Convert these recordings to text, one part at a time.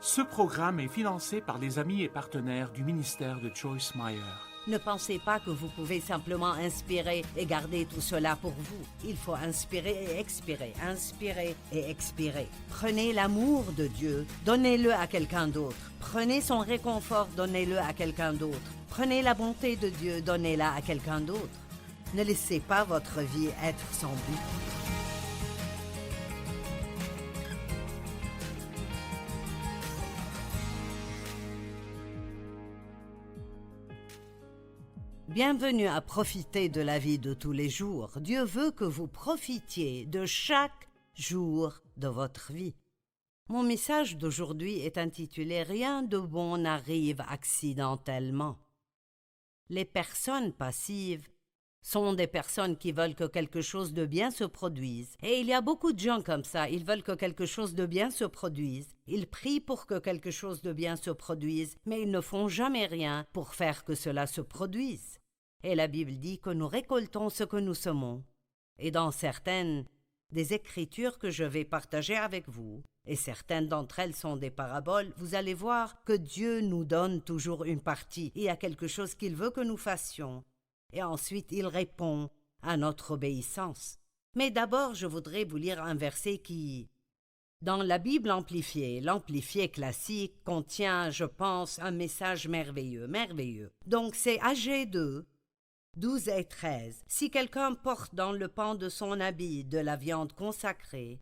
Ce programme est financé par les amis et partenaires du ministère de Joyce Meyer. Ne pensez pas que vous pouvez simplement inspirer et garder tout cela pour vous. Il faut inspirer et expirer, inspirer et expirer. Prenez l'amour de Dieu, donnez-le à quelqu'un d'autre. Prenez son réconfort, donnez-le à quelqu'un d'autre. Prenez la bonté de Dieu, donnez-la à quelqu'un d'autre. Ne laissez pas votre vie être sans but. Bienvenue à profiter de la vie de tous les jours. Dieu veut que vous profitiez de chaque jour de votre vie. Mon message d'aujourd'hui est intitulé « Rien de bon n'arrive accidentellement ». Les personnes passives sont des personnes qui veulent que quelque chose de bien se produise. Et il y a beaucoup de gens comme ça, ils veulent que quelque chose de bien se produise. Ils prient pour que quelque chose de bien se produise, mais ils ne font jamais rien pour faire que cela se produise. Et la Bible dit que nous récoltons ce que nous semons. Et dans certaines des écritures que je vais partager avec vous, et certaines d'entre elles sont des paraboles, vous allez voir que Dieu nous donne toujours une partie. Il y a quelque chose qu'il veut que nous fassions. Et ensuite, il répond à notre obéissance. Mais d'abord, je voudrais vous lire un verset qui, dans la Bible amplifiée, l'amplifié classique, contient, je pense, un message merveilleux, merveilleux. Donc, c'est Agé 2, 12 et 13. Si quelqu'un porte dans le pan de son habit de la viande consacrée,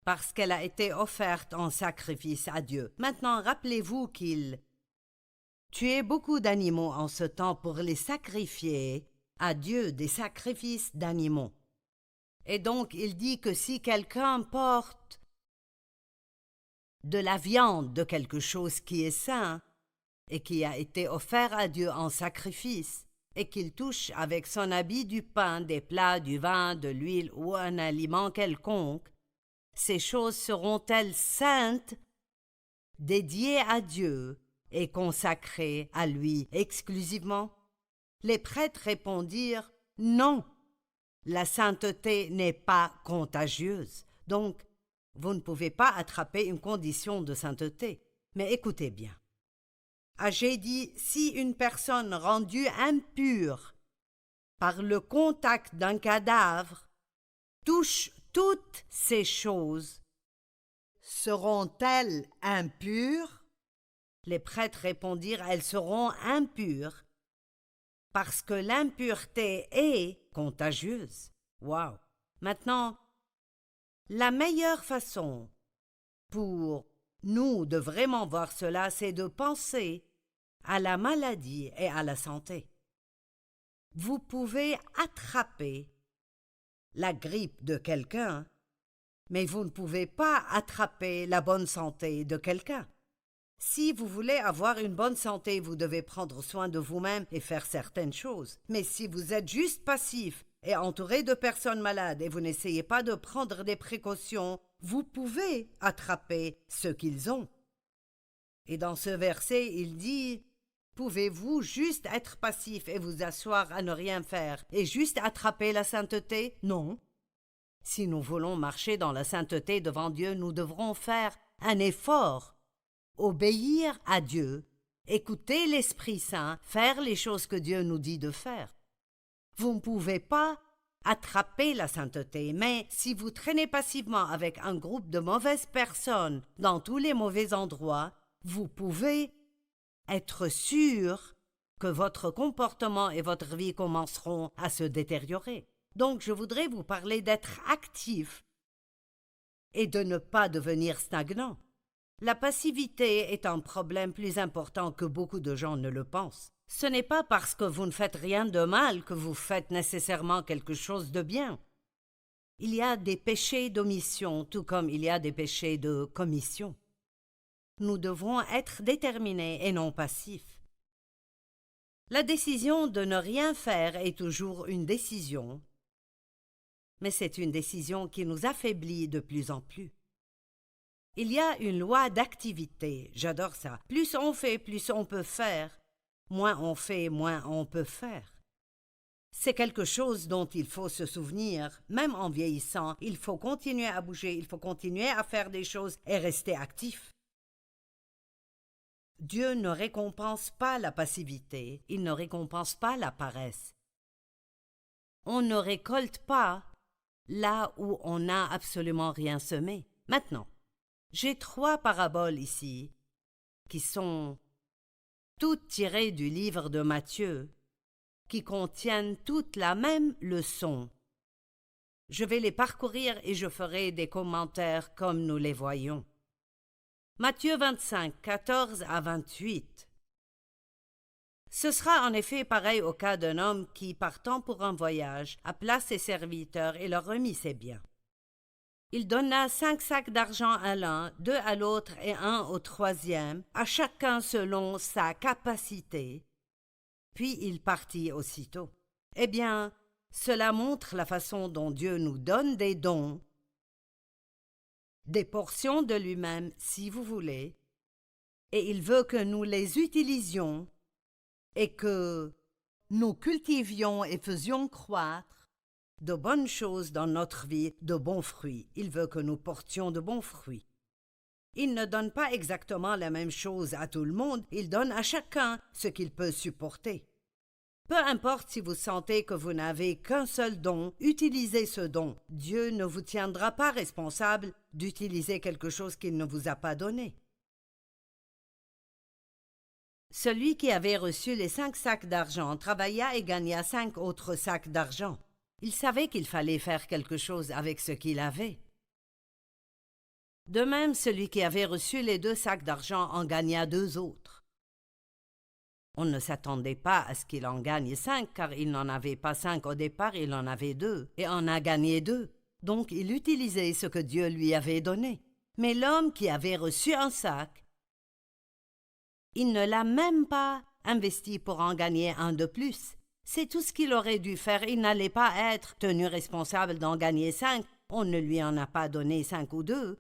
parce qu'elle a été offerte en sacrifice à Dieu. Maintenant, rappelez-vous qu'il tuait beaucoup d'animaux en ce temps pour les sacrifier à Dieu, des sacrifices d'animaux. Et donc, il dit que si quelqu'un porte de la viande de quelque chose qui est saint et qui a été offert à Dieu en sacrifice, et qu'il touche avec son habit du pain, des plats, du vin, de l'huile ou un aliment quelconque, ces choses seront-elles saintes, dédiées à Dieu et consacrées à lui exclusivement? Les prêtres répondirent « Non, la sainteté n'est pas contagieuse, donc vous ne pouvez pas attraper une condition de sainteté. » Mais écoutez bien. Agé dit « Si une personne rendue impure par le contact d'un cadavre touche toutes ces choses, seront-elles impures? » Les prêtres répondirent « Elles seront impures, parce que l'impureté est contagieuse. » Wow! Maintenant, la meilleure façon pour nous de vraiment voir cela, c'est de penser à la maladie et à la santé. Vous pouvez attraper la grippe de quelqu'un, mais vous ne pouvez pas attraper la bonne santé de quelqu'un. Si vous voulez avoir une bonne santé, vous devez prendre soin de vous-même et faire certaines choses. Mais si vous êtes juste passif et entouré de personnes malades et vous n'essayez pas de prendre des précautions, vous pouvez attraper ce qu'ils ont. Et dans ce verset, il dit « Pouvez-vous juste être passif et vous asseoir à ne rien faire et juste attraper la sainteté? Non. Si nous voulons marcher dans la sainteté devant Dieu, nous devrons faire un effort, obéir à Dieu, écouter l'Esprit Saint, faire les choses que Dieu nous dit de faire. Vous ne pouvez pas attraper la sainteté, mais si vous traînez passivement avec un groupe de mauvaises personnes dans tous les mauvais endroits, vous pouvez être sûr que votre comportement et votre vie commenceront à se détériorer. Donc, je voudrais vous parler d'être actif et de ne pas devenir stagnant. La passivité est un problème plus important que beaucoup de gens ne le pensent. Ce n'est pas parce que vous ne faites rien de mal que vous faites nécessairement quelque chose de bien. Il y a des péchés d'omission, tout comme il y a des péchés de commission. Nous devrons être déterminés et non passifs. La décision de ne rien faire est toujours une décision, mais c'est une décision qui nous affaiblit de plus en plus. Il y a une loi d'activité, j'adore ça. Plus on fait, plus on peut faire. Moins on fait, moins on peut faire. C'est quelque chose dont il faut se souvenir, même en vieillissant. Il faut continuer à bouger, il faut continuer à faire des choses et rester actif. Dieu ne récompense pas la passivité, il ne récompense pas la paresse. On ne récolte pas là où on n'a absolument rien semé. Maintenant, j'ai 3 paraboles ici qui sont toutes tirées du livre de Matthieu, qui contiennent toutes la même leçon. Je vais les parcourir et je ferai des commentaires comme nous les voyons. Matthieu 25, 14 à 28. Ce sera en effet pareil au cas d'un homme qui, partant pour un voyage, appela ses serviteurs et leur remit ses biens. Il donna 5 sacs d'argent à l'un, 2 à l'autre et 1 au troisième, à chacun selon sa capacité. Puis il partit aussitôt. Eh bien, cela montre la façon dont Dieu nous donne des dons, des portions de lui-même, si vous voulez, et il veut que nous les utilisions et que nous cultivions et faisions croître de bonnes choses dans notre vie, de bons fruits. Il veut que nous portions de bons fruits. Il ne donne pas exactement la même chose à tout le monde, il donne à chacun ce qu'il peut supporter. Peu importe si vous sentez que vous n'avez qu'un seul don, utilisez ce don. Dieu ne vous tiendra pas responsable d'utiliser quelque chose qu'il ne vous a pas donné. Celui qui avait reçu les 5 sacs d'argent travailla et gagna 5 autres sacs d'argent. Il savait qu'il fallait faire quelque chose avec ce qu'il avait. De même, celui qui avait reçu les 2 sacs d'argent en gagna 2 autres. On ne s'attendait pas à ce qu'il en gagne 5, car il n'en avait pas 5 au départ, il en avait 2, et en a gagné 2. Donc il utilisait ce que Dieu lui avait donné. Mais l'homme qui avait reçu un sac, il ne l'a même pas investi pour en gagner un de plus. C'est tout ce qu'il aurait dû faire. Il n'allait pas être tenu responsable d'en gagner 5. On ne lui en a pas donné 5 ou 2.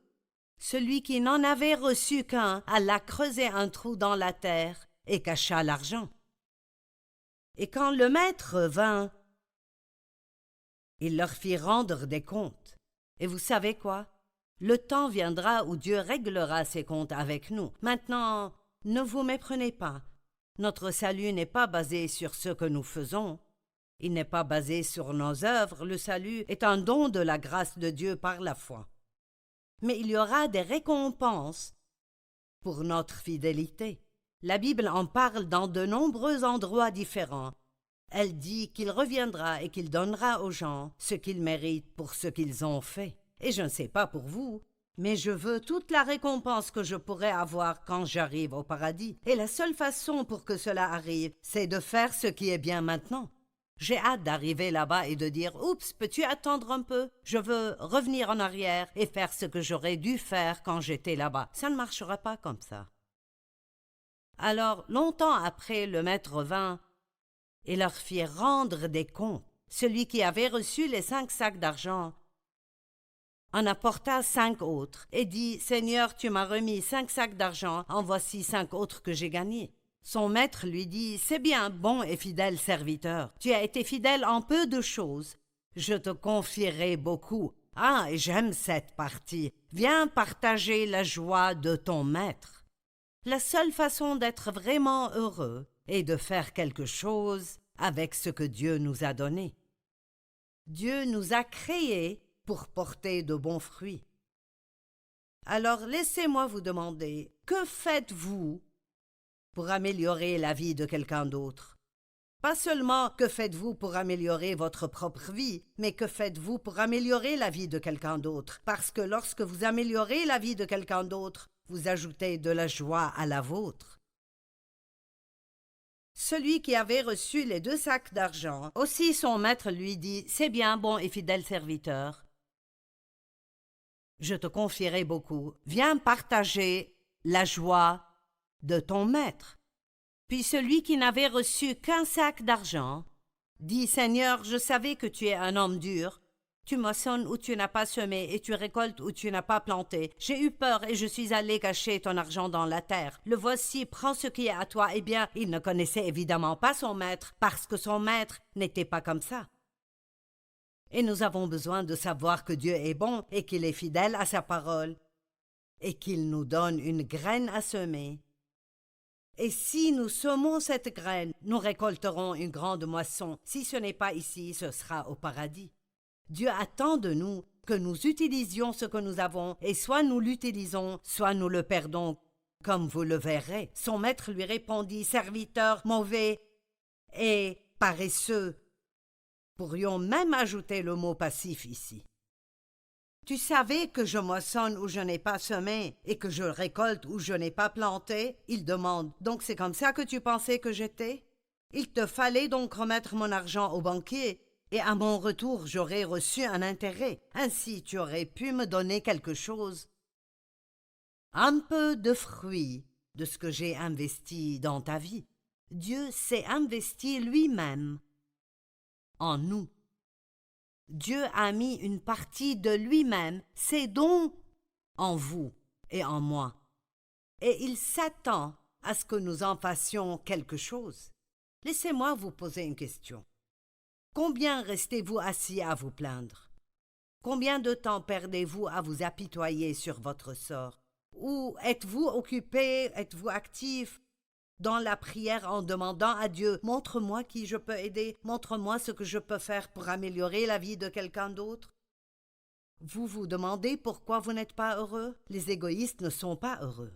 Celui qui n'en avait reçu qu'un alla creuser un trou dans la terre et cacha l'argent. Et quand le maître vint, il leur fit rendre des comptes. Et vous savez quoi? Le temps viendra où Dieu réglera ses comptes avec nous. Maintenant, ne vous méprenez pas. Notre salut n'est pas basé sur ce que nous faisons. Il n'est pas basé sur nos œuvres. Le salut est un don de la grâce de Dieu par la foi. Mais il y aura des récompenses pour notre fidélité. La Bible en parle dans de nombreux endroits différents. Elle dit qu'il reviendra et qu'il donnera aux gens ce qu'ils méritent pour ce qu'ils ont fait. Et je ne sais pas pour vous, mais je veux toute la récompense que je pourrai avoir quand j'arrive au paradis. Et la seule façon pour que cela arrive, c'est de faire ce qui est bien maintenant. J'ai hâte d'arriver là-bas et de dire « Oups, peux-tu attendre un peu? Je veux revenir en arrière et faire ce que j'aurais dû faire quand j'étais là-bas. » Ça ne marchera pas comme ça. Alors, longtemps après, le maître vint et leur fit rendre des comptes. Celui qui avait reçu les 5 sacs d'argent en apporta 5 autres et dit « Seigneur, tu m'as remis 5 sacs d'argent, en voici 5 autres que j'ai gagnés. » Son maître lui dit « C'est bien, bon et fidèle serviteur, tu as été fidèle en peu de choses. Je te confierai beaucoup. Ah, et j'aime cette partie. Viens partager la joie de ton maître. » La seule façon d'être vraiment heureux est de faire quelque chose avec ce que Dieu nous a donné. Dieu nous a créés pour porter de bons fruits. Alors laissez-moi vous demander, que faites-vous pour améliorer la vie de quelqu'un d'autre? Pas seulement que faites-vous pour améliorer votre propre vie, mais que faites-vous pour améliorer la vie de quelqu'un d'autre? Parce que lorsque vous améliorez la vie de quelqu'un d'autre, vous ajoutez de la joie à la vôtre. Celui qui avait reçu les 2 sacs d'argent, aussi son maître lui dit « C'est bien, bon et fidèle serviteur. Je te confierai beaucoup. Viens partager la joie de ton maître. » Puis celui qui n'avait reçu qu'un sac d'argent dit « Seigneur, je savais que tu es un homme dur. Tu moissonnes où tu n'as pas semé et tu récoltes où tu n'as pas planté. J'ai eu peur et je suis allé cacher ton argent dans la terre. Le voici, prends ce qui est à toi. » Eh bien, il ne connaissait évidemment pas son maître parce que son maître n'était pas comme ça. Et nous avons besoin de savoir que Dieu est bon et qu'il est fidèle à sa parole et qu'il nous donne une graine à semer Et si nous semons cette graine, nous récolterons une grande moisson. Si ce n'est pas ici, ce sera au paradis. Dieu attend de nous que nous utilisions ce que nous avons, et soit nous l'utilisons, soit nous le perdons, comme vous le verrez. Son maître lui répondit, « Serviteur mauvais et paresseux. » Pourrions même ajouter le mot passif ici. Tu savais que je moissonne où je n'ai pas semé et que je récolte où je n'ai pas planté? Il demande. Donc c'est comme ça que tu pensais que j'étais? Il te fallait donc remettre mon argent au banquier et à mon retour j'aurais reçu un intérêt. Ainsi tu aurais pu me donner quelque chose. Un peu de fruit de ce que j'ai investi dans ta vie. Dieu s'est investi lui-même en nous. Dieu a mis une partie de lui-même, ses dons, en vous et en moi. Et il s'attend à ce que nous en fassions quelque chose. Laissez-moi vous poser une question. Combien restez-vous assis à vous plaindre? Combien de temps perdez-vous à vous apitoyer sur votre sort? Ou êtes-vous occupé, êtes-vous actif dans la prière en demandant à Dieu « Montre-moi qui je peux aider, montre-moi ce que je peux faire pour améliorer la vie de quelqu'un d'autre. » Vous vous demandez pourquoi vous n'êtes pas heureux? Les égoïstes ne sont pas heureux.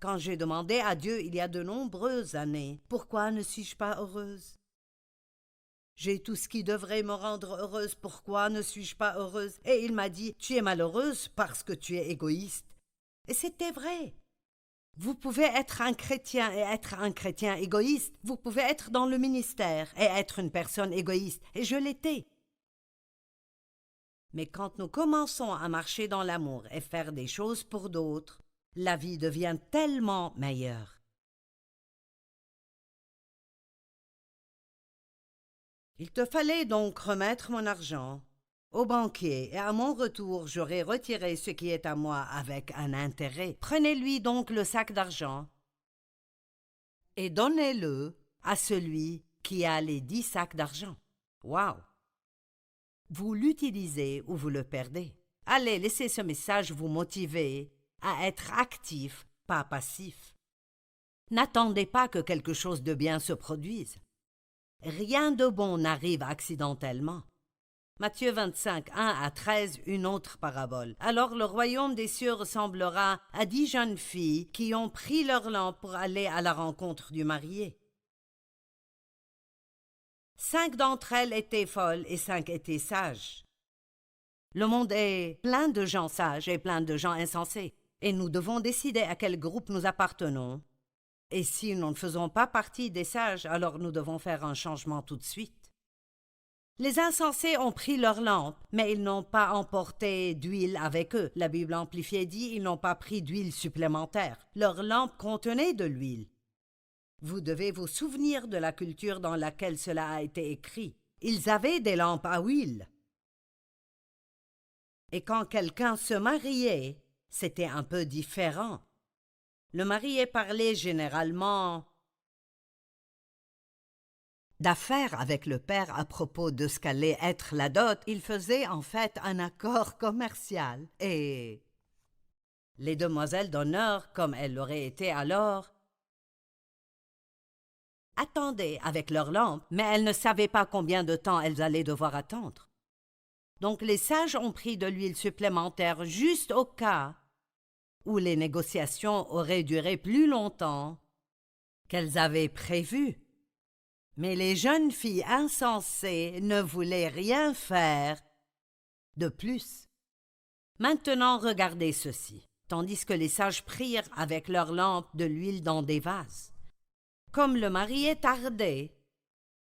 Quand j'ai demandé à Dieu il y a de nombreuses années « Pourquoi ne suis-je pas heureuse? » J'ai tout ce qui devrait me rendre heureuse, pourquoi ne suis-je pas heureuse? Et il m'a dit « Tu es malheureuse parce que tu es égoïste. » Et c'était vrai. Vous pouvez être un chrétien et être un chrétien égoïste. Vous pouvez être dans le ministère et être une personne égoïste. Et je l'étais. Mais quand nous commençons à marcher dans l'amour et faire des choses pour d'autres, la vie devient tellement meilleure. Il te fallait donc remettre mon argent au banquier, et à mon retour, j'aurai retiré ce qui est à moi avec un intérêt. Prenez-lui donc le sac d'argent et donnez-le à celui qui a les 10 sacs d'argent. Waouh! Vous l'utilisez ou vous le perdez. Allez, laissez ce message vous motiver à être actif, pas passif. N'attendez pas que quelque chose de bien se produise. Rien de bon n'arrive accidentellement. Matthieu 25, 1 à 13, une autre parabole. Alors le royaume des cieux ressemblera à 10 jeunes filles qui ont pris leur lampe pour aller à la rencontre du marié. 5 d'entre elles étaient folles et 5 étaient sages. Le monde est plein de gens sages et plein de gens insensés, et nous devons décider à quel groupe nous appartenons. Et si nous ne faisons pas partie des sages, alors nous devons faire un changement tout de suite. Les insensés ont pris leur lampe, mais ils n'ont pas emporté d'huile avec eux. La Bible amplifiée dit ils n'ont pas pris d'huile supplémentaire. Leur lampe contenait de l'huile. Vous devez vous souvenir de la culture dans laquelle cela a été écrit. Ils avaient des lampes à huile. Et quand quelqu'un se mariait, c'était un peu différent. Le marié parlait généralement d'affaires avec le père à propos de ce qu'allait être la dot. Il faisait en fait un accord commercial. Et les demoiselles d'honneur, comme elles l'auraient été alors, attendaient avec leur lampe, mais elles ne savaient pas combien de temps elles allaient devoir attendre. Donc les sages ont pris de l'huile supplémentaire juste au cas où les négociations auraient duré plus longtemps qu'elles avaient prévu. Mais les jeunes filles insensées ne voulaient rien faire de plus. Maintenant, regardez ceci, tandis que les sages prirent avec leurs lampes de l'huile dans des vases. Comme le marié tardait,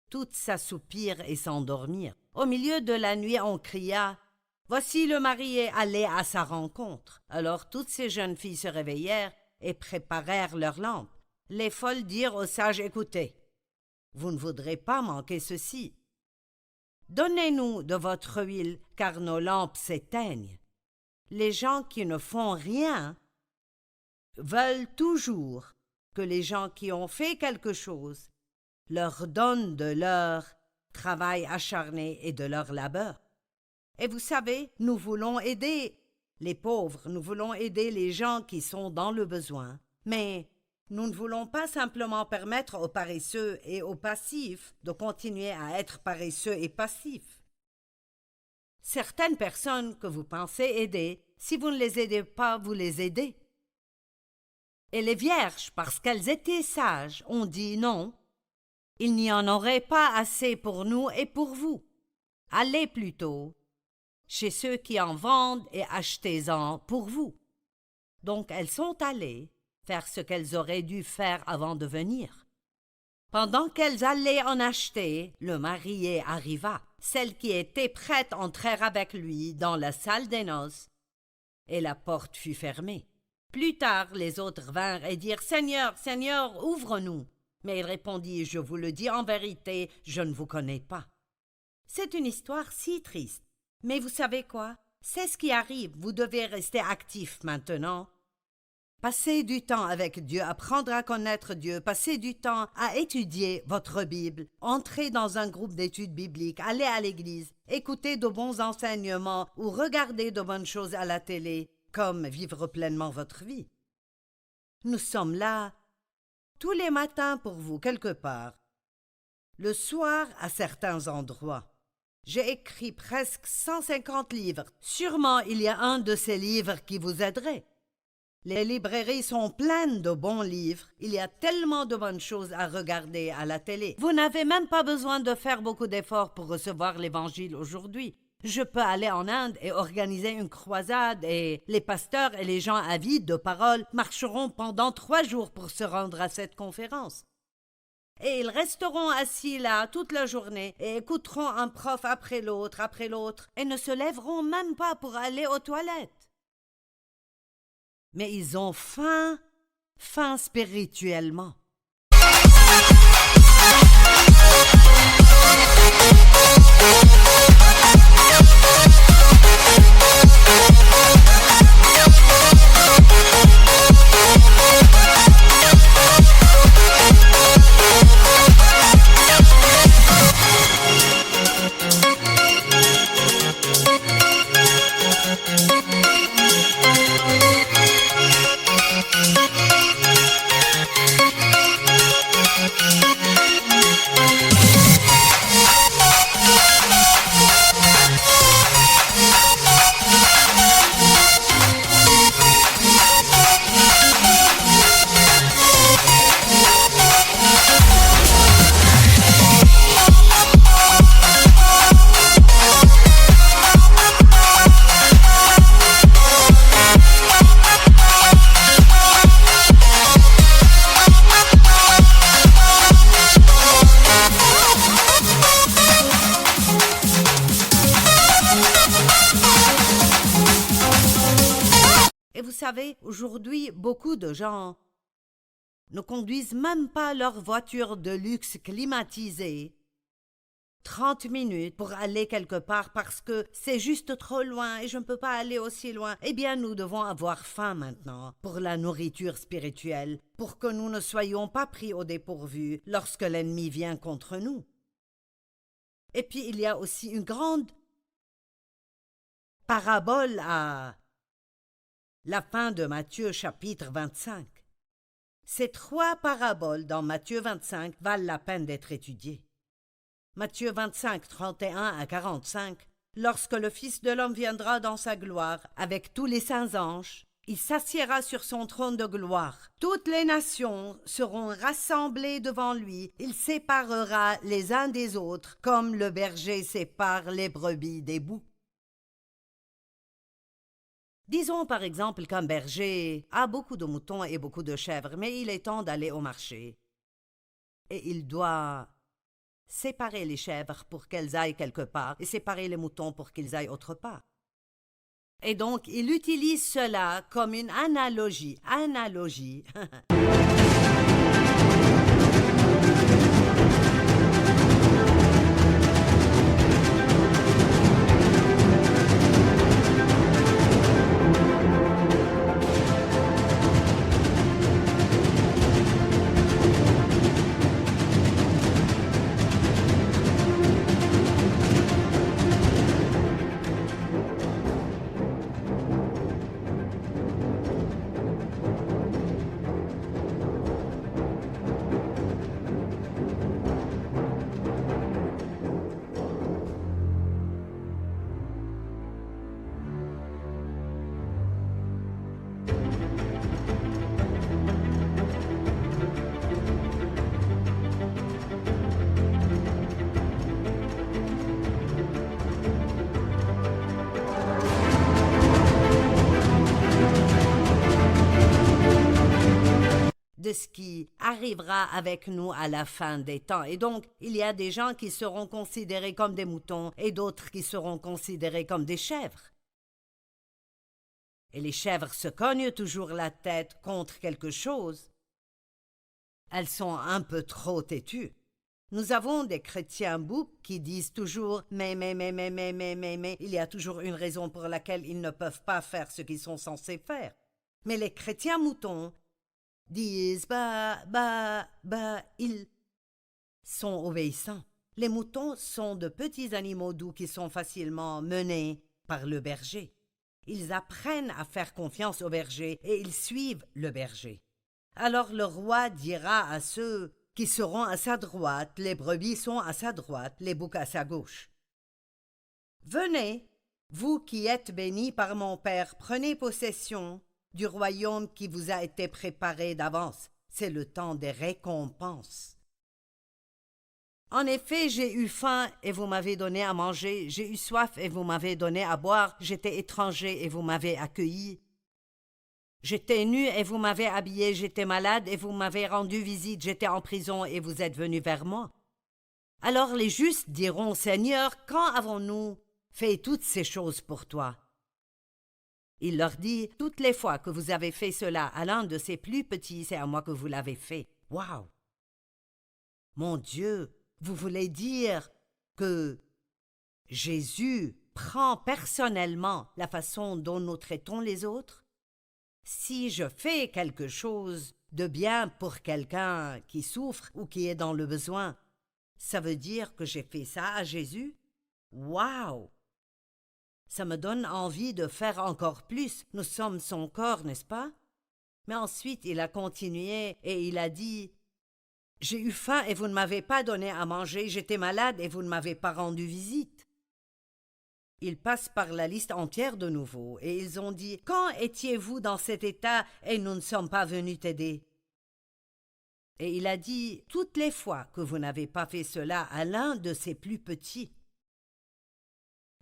toutes s'assoupirent et s'endormirent. Au milieu de la nuit, on cria « Voici le marié, allez à sa rencontre !» Alors toutes ces jeunes filles se réveillèrent et préparèrent leurs lampes. Les folles dirent aux sages « Écoutez, vous ne voudrez pas manquer ceci. Donnez-nous de votre huile, car nos lampes s'éteignent. » Les gens qui ne font rien veulent toujours que les gens qui ont fait quelque chose leur donnent de leur travail acharné et de leur labeur. Et vous savez, nous voulons aider les pauvres, nous voulons aider les gens qui sont dans le besoin, mais Nous ne voulons pas simplement permettre aux paresseux et aux passifs de continuer à être paresseux et passifs. Certaines personnes que vous pensez aider, si vous ne les aidez pas, vous les aidez. Et les vierges, parce qu'elles étaient sages, ont dit non. Il n'y en aurait pas assez pour nous et pour vous. Allez plutôt chez ceux qui en vendent et achetez-en pour vous. Donc elles sont allées faire ce qu'elles auraient dû faire avant de venir. Pendant qu'elles allaient en acheter, le marié arriva. Celles qui étaient prêtes entrèrent avec lui dans la salle des noces, et la porte fut fermée. Plus tard, les autres vinrent et dirent « Seigneur, Seigneur, ouvre-nous !» Mais il répondit « Je vous le dis en vérité, je ne vous connais pas. » C'est une histoire si triste. Mais vous savez quoi? C'est ce qui arrive, vous devez rester actif maintenant. Passez du temps avec Dieu, apprendre à connaître Dieu, passez du temps à étudier votre Bible, entrez dans un groupe d'études bibliques, allez à l'église, écoutez de bons enseignements ou regardez de bonnes choses à la télé, comme vivre pleinement votre vie. Nous sommes là tous les matins pour vous, quelque part. Le soir, à certains endroits. J'ai écrit presque 150 livres. Sûrement, il y a un de ces livres qui vous aiderait. Les librairies sont pleines de bons livres. Il y a tellement de bonnes choses à regarder à la télé. Vous n'avez même pas besoin de faire beaucoup d'efforts pour recevoir l'Évangile aujourd'hui. Je peux aller en Inde et organiser une croisade et les pasteurs et les gens avides de parole marcheront pendant 3 jours pour se rendre à cette conférence. Et ils resteront assis là toute la journée et écouteront un prof après l'autre et ne se lèveront même pas pour aller aux toilettes. Mais ils ont faim spirituellement. Et vous savez, aujourd'hui, beaucoup de gens ne conduisent même pas leur voiture de luxe climatisée 30 minutes pour aller quelque part parce que c'est juste trop loin et je ne peux pas aller aussi loin. Eh bien, nous devons avoir faim maintenant pour la nourriture spirituelle, pour que nous ne soyons pas pris au dépourvu lorsque l'ennemi vient contre nous. Et puis, il y a aussi une grande parabole à la fin de Matthieu chapitre 25. Ces 3 paraboles dans Matthieu 25 valent la peine d'être étudiées. Matthieu 25, 31 à 45. Lorsque le Fils de l'homme viendra dans sa gloire avec tous les saints anges, il s'assiera sur son trône de gloire. Toutes les nations seront rassemblées devant lui. Il séparera les uns des autres comme le berger sépare les brebis des boucs. Disons par exemple qu'un berger a beaucoup de moutons et beaucoup de chèvres, mais il est temps d'aller au marché. Et il doit séparer les chèvres pour qu'elles aillent quelque part et séparer les moutons pour qu'ils aillent autre part. Et donc, il utilise cela comme une analogie. de ce qui arrivera avec nous à la fin des temps. Et donc, il y a des gens qui seront considérés comme des moutons et d'autres qui seront considérés comme des chèvres. Et les chèvres se cognent toujours la tête contre quelque chose. Elles sont un peu trop têtues. Nous avons des chrétiens boucs qui disent toujours « mais, il y a toujours une raison pour laquelle ils ne peuvent pas faire ce qu'ils sont censés faire. » Mais les chrétiens moutons disent ils sont obéissants. Les moutons sont de petits animaux doux qui sont facilement menés par le berger. Ils apprennent à faire confiance au berger et ils suivent le berger. Alors le roi dira à ceux qui seront à sa droite, les brebis sont à sa droite, les boucs à sa gauche. Venez, vous qui êtes bénis par mon Père, prenez possession du royaume qui vous a été préparé d'avance. C'est le temps des récompenses. En effet, j'ai eu faim et vous m'avez donné à manger, j'ai eu soif et vous m'avez donné à boire, j'étais étranger et vous m'avez accueilli. J'étais nu et vous m'avez habillé, j'étais malade et vous m'avez rendu visite, j'étais en prison et vous êtes venu vers moi. Alors les justes diront, Seigneur, quand avons-nous fait toutes ces choses pour toi? Il leur dit, toutes les fois que vous avez fait cela à l'un de ces plus petits, c'est à moi que vous l'avez fait. Waouh! Mon Dieu, vous voulez dire que Jésus prend personnellement la façon dont nous traitons les autres? Si je fais quelque chose de bien pour quelqu'un qui souffre ou qui est dans le besoin, ça veut dire que j'ai fait ça à Jésus? Waouh! Ça me donne envie de faire encore plus. Nous sommes son corps, n'est-ce pas? Mais ensuite, il a continué et il a dit « J'ai eu faim et vous ne m'avez pas donné à manger, j'étais malade et vous ne m'avez pas rendu visite. » Ils passent par la liste entière de nouveau et ils ont dit « Quand étiez-vous dans cet état et nous ne sommes pas venus t'aider ?» Et il a dit « Toutes les fois que vous n'avez pas fait cela à l'un de ces plus petits. »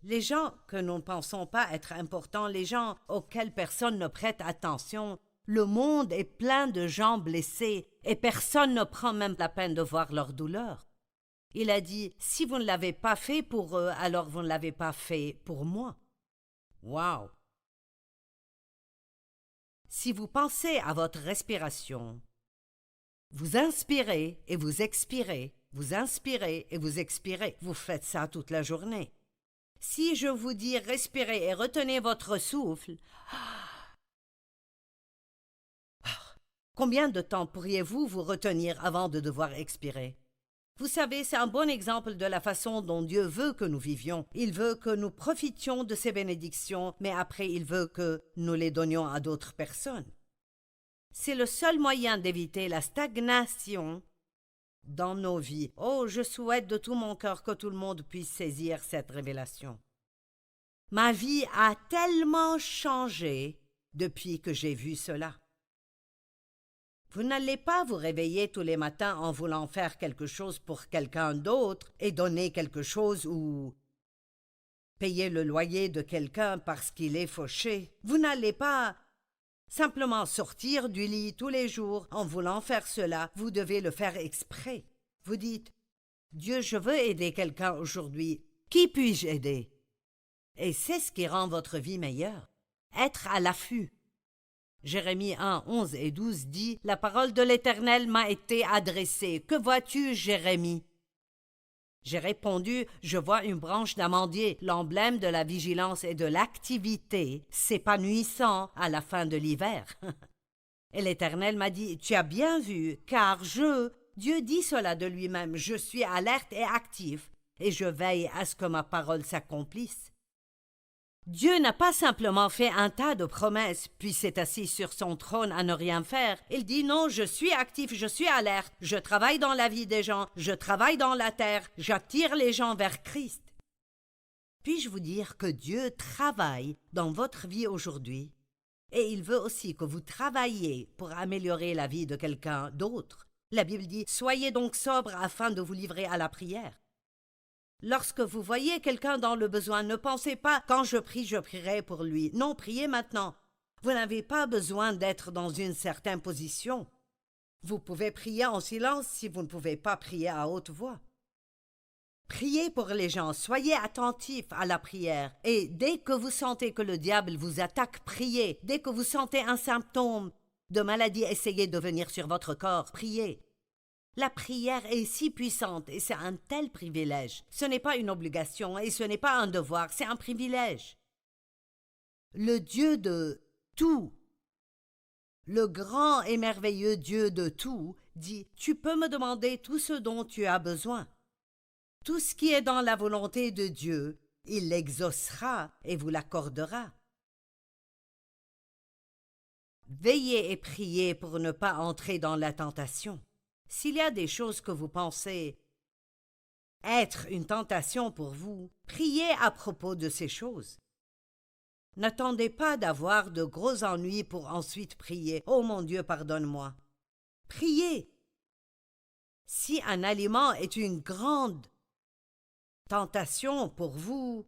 Les gens que nous ne pensons pas être importants, les gens auxquels personne ne prête attention, le monde est plein de gens blessés et personne ne prend même la peine de voir leur douleur. Il a dit, si vous ne l'avez pas fait pour eux, alors vous ne l'avez pas fait pour moi. Wow! Si vous pensez à votre respiration, vous inspirez et vous expirez, vous inspirez et vous expirez. Vous faites ça toute la journée. Si je vous dis respirez et retenez votre souffle, combien de temps pourriez-vous vous retenir avant de devoir expirer? Vous savez, c'est un bon exemple de la façon dont Dieu veut que nous vivions. Il veut que nous profitions de ses bénédictions, mais après il veut que nous les donnions à d'autres personnes. C'est le seul moyen d'éviter la stagnation dans nos vies. Oh, je souhaite de tout mon cœur que tout le monde puisse saisir cette révélation. Ma vie a tellement changé depuis que j'ai vu cela. Vous n'allez pas vous réveiller tous les matins en voulant faire quelque chose pour quelqu'un d'autre et donner quelque chose ou payer le loyer de quelqu'un parce qu'il est fauché. Vous n'allez pas simplement sortir du lit tous les jours en voulant faire cela. Vous devez le faire exprès. Vous dites, Dieu, je veux aider quelqu'un aujourd'hui. Qui puis-je aider? Et c'est ce qui rend votre vie meilleure. Être à l'affût. Jérémie 1, 11 et 12 dit « La parole de l'Éternel m'a été adressée. Que vois-tu, Jérémie ?» J'ai répondu « Je vois une branche d'amandier, l'emblème de la vigilance et de l'activité, s'épanouissant à la fin de l'hiver. » Et l'Éternel m'a dit « Tu as bien vu, car Dieu dit cela de lui-même, je suis alerte et actif, et je veille à ce que ma parole s'accomplisse. » Dieu n'a pas simplement fait un tas de promesses, puis s'est assis sur son trône à ne rien faire. Il dit non, je suis actif, je suis alerte, je travaille dans la vie des gens, je travaille dans la terre, j'attire les gens vers Christ. Puis-je vous dire que Dieu travaille dans votre vie aujourd'hui, et il veut aussi que vous travailliez pour améliorer la vie de quelqu'un d'autre. La Bible dit « Soyez donc sobres afin de vous livrer à la prière ». Lorsque vous voyez quelqu'un dans le besoin, ne pensez pas « quand je prie, je prierai pour lui ». Non, priez maintenant. Vous n'avez pas besoin d'être dans une certaine position. Vous pouvez prier en silence si vous ne pouvez pas prier à haute voix. Priez pour les gens, soyez attentifs à la prière. Et dès que vous sentez que le diable vous attaque, priez. Dès que vous sentez un symptôme de maladie, essayez de venir sur votre corps, priez. La prière est si puissante et c'est un tel privilège. Ce n'est pas une obligation et ce n'est pas un devoir, c'est un privilège. Le Dieu de tout, le grand et merveilleux Dieu de tout, dit « Tu peux me demander tout ce dont tu as besoin. Tout ce qui est dans la volonté de Dieu, il l'exaucera et vous l'accordera. » Veillez et priez pour ne pas entrer dans la tentation. S'il y a des choses que vous pensez être une tentation pour vous, priez à propos de ces choses. N'attendez pas d'avoir de gros ennuis pour ensuite prier. « Oh mon Dieu, pardonne-moi. » Priez. Si un aliment est une grande tentation pour vous,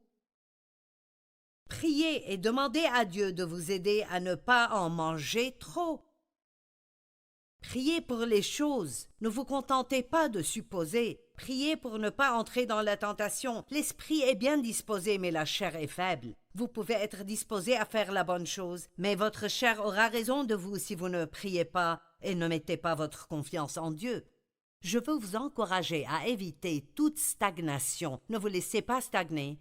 priez et demandez à Dieu de vous aider à ne pas en manger trop. Priez pour les choses. Ne vous contentez pas de supposer. Priez pour ne pas entrer dans la tentation. L'esprit est bien disposé, mais la chair est faible. Vous pouvez être disposé à faire la bonne chose, mais votre chair aura raison de vous si vous ne priez pas et ne mettez pas votre confiance en Dieu. Je veux vous encourager à éviter toute stagnation. Ne vous laissez pas stagner.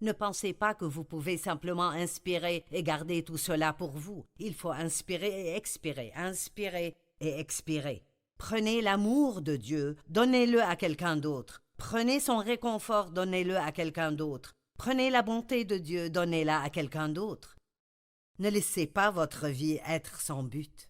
Ne pensez pas que vous pouvez simplement inspirer et garder tout cela pour vous. Il faut inspirer et expirer, inspirer et expirer. Prenez l'amour de Dieu, donnez-le à quelqu'un d'autre. Prenez son réconfort, donnez-le à quelqu'un d'autre. Prenez la bonté de Dieu, donnez-la à quelqu'un d'autre. Ne laissez pas votre vie être sans but.